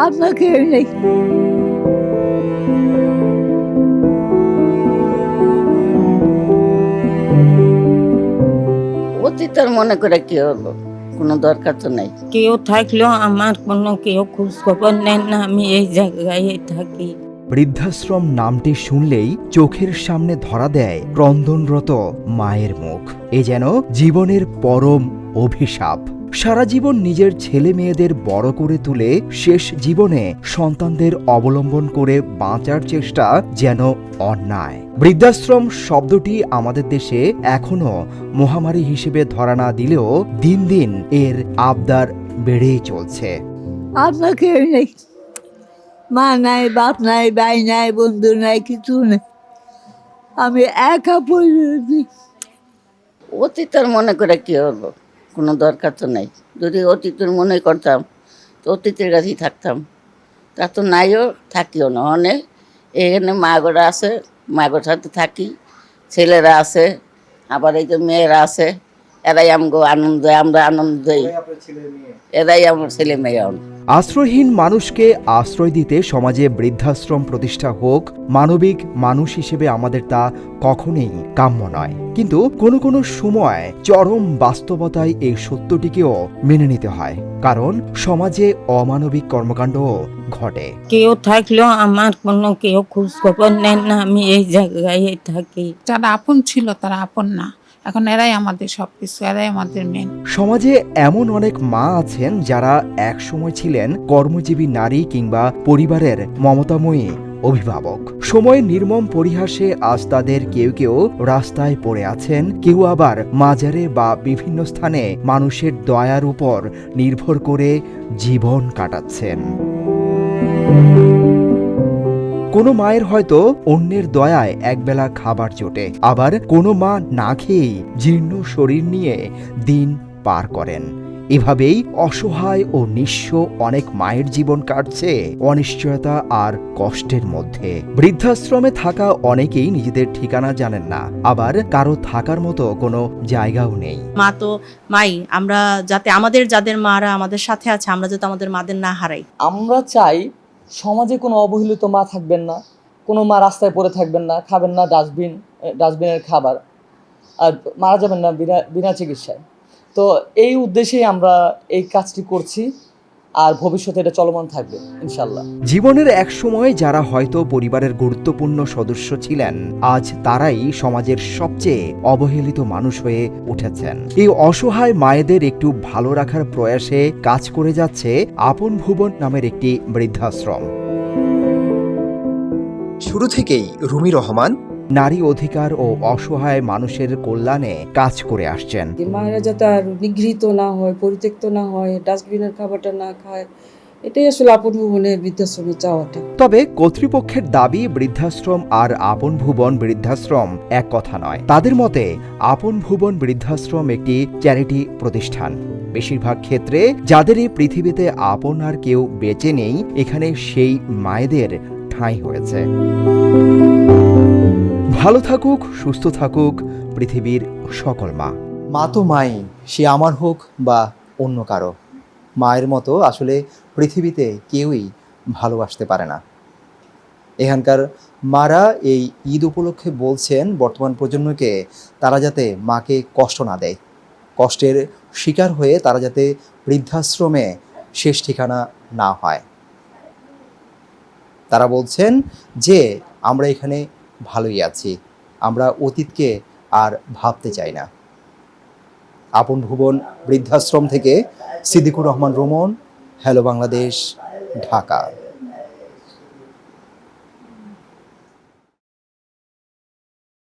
আপনার কেউ নেই। অতীতের মনে করে কি হলো, কোনো দরকার তো নাই। কেউ থাকলেও আমার কোনো কেউ খোঁজ খবর নেন না, আমি এই জায়গায় থাকি। বৃদ্ধাশ্রম নামটি শুনলেই চোখের সামনে ধরা দেয় ক্রন্দনরত মায়ের মুখ। এ যেন জীবনের পরম অভিশাপ। সারা জীবন নিজের ছেলে মেয়েদের বড় করে তুলে শেষ জীবনে সন্তানদের অবলম্বন করে বাঁচার চেষ্টা যেন অন্যায়। বৃদ্ধাশ্রম শব্দটি আমাদের দেশে এখনো মহামারী হিসেবে ধরা না দিলেও দিন দিন এর আবদার বেড়েই চলছে। আপনার কেউ নেই, মা নাই, বাপ নাই, ভাই নাই, বন্ধু নাই, কিছু নেই। আমি একা পড়ে রয়েছি। অতীতের মনে করে কি হলো, কোনো দরকার তো নাই। যদি অতীতের মনে করতাম তো অতীতের কাছেই থাকতাম। তা তো নাইও, থাকিও না। অনেক এখানে মাগরা আছে, মাগর সাথে থাকি, ছেলেরা আছে, আবার এই যে মেয়েরা আছে, এরাই আমগো আনন্দ দেয়, আমরা আনন্দ দেই, এরাই আমার ছেলে মেয়ে। আশ্রয়হীন মানুষকে আশ্রয় দিতে সমাজে বৃদ্ধাশ্রম প্রতিষ্ঠা হোক, মানবিক মানুষ হিসেবে আমাদের তা কখনোই কাম্য নয়। কিন্তু কোনো কোনো সময় চরম বাস্তবতায় এই সত্যটিকেও মেনে নিতে হয়, কারণ সমাজে অমানবিক কর্মকাণ্ডও ঘটে। কেউ থাকলেও আমার কোনো কেউ খোঁজ খবর নেন না, আমি এই জায়গায় থাকি। যারা আপন ছিল তারা আপন না, এখন এরাই আমাদের সবকিছু, এরাই আমাদের মেন। সমাজে এমন অনেক মা আছেন যারা একসময় ছিলেন কর্মজীবী নারী কিংবা পরিবারের মমতাময়ী অভিভাবক। সময়ের নির্মম পরিহাসে আজ তাদের কেউ কেউ রাস্তায় পড়ে আছেন, কেউ আবার মাজারে বা বিভিন্ন স্থানে মানুষের দয়ার উপর নির্ভর করে জীবন কাটাচ্ছেন। কোনো মায়ের হয়তো অন্যের দয়ায় একবেলা খাবার জোটে, আবার কোনো মা না খেয়েই জীর্ণ শরীর নিয়ে দিন পার করেন। এভাবেই অসহায় ও নিঃস্ব অনেক মায়ের জীবন কাটছে অনিশ্চয়তা আর কষ্টের মধ্যে। বৃদ্ধাশ্রমে থাকা অনেকেই নিজেদের ঠিকানা জানেন না, আবার কারো থাকার মতো কোনো জায়গাও নেই। মা তো মাই, আমরা যাতে আমাদের যাদের মারা আমাদের সাথে আছে, আমরা যাতে আমাদের মাদের না হারাই। আমরা চাই সমাজে কোনো অবহেলিত মা থাকবেন না, কোনো মা রাস্তায় পড়ে থাকবেন না, খাবেন না ডাস্টবিনের খাবার, আর মারা যাবেন না বিনা চিকিৎসায়। তো এই উদ্দেশ্যেই আমরা এই কাজটি করছি, আর ভবিষ্যতে এটা চলমান থাকবে ইনশাল্লাহ। জীবনের এক সময় যারা হয়তো পরিবারের গুরুত্বপূর্ণ সদস্য ছিলেন, আজ তারাই সমাজের সবচেয়ে অবহেলিত মানুষ হয়ে উঠেছেন। এই অসহায় মায়েদের একটু ভালো রাখার প্রয়াসে কাজ করে যাচ্ছে আপন ভুবন নামের একটি বৃদ্ধাশ্রম। শুরু থেকেই রুমি রহমান নারী অধিকার ও অসহায় মানুষের কল্যাণে কাজ করে আসছেন। মায়েরা যাতে আর নিগৃহীত না হয়, পরিত্যক্ত না হয়, ডাস্টবিনের খাবারটা না খায়, এটাই আসলে আপন ভুবনের বৃদ্ধাশ্রমের চাওয়াটা। তবে কর্তৃপক্ষের দাবি বৃদ্ধাশ্রম আর আপন ভুবন বৃদ্ধাশ্রম এক কথা নয়। তাদের মতে আপন ভুবন বৃদ্ধাশ্রম একটি চ্যারিটি প্রতিষ্ঠান। বেশিরভাগ ক্ষেত্রে যাদের এই পৃথিবীতে আপন আর কেউ বেঁচে নেই, এখানে সেই মায়েদের ঠাঁই হয়েছে। ভালো থাকুক, সুস্থ থাকুক পৃথিবীর সকল মা। মা তো মাই, সে আমার হোক বা অন্য কারো। মায়ের মতো আসলে পৃথিবীতে কেউই ভালোবাসতে পারে না। এখানকার মারা এই ঈদ উপলক্ষে বলছেন বর্তমান প্রজন্মকে তারা যাতে মাকে কষ্ট না দেয়, কষ্টের শিকার হয়ে তারা যাতে বৃদ্ধাশ্রমে শেষ ঠিকানা না হয়। তারা বলছেন যে আমরা এখানে ভালোই আছি, আমরা অতীতকে আর ভাবতে চাই না। আপন ভুবন বৃদ্ধাশ্রম থেকে সিদ্দিকুর রহমান রোমন, হ্যালো বাংলাদেশ, ঢাকা।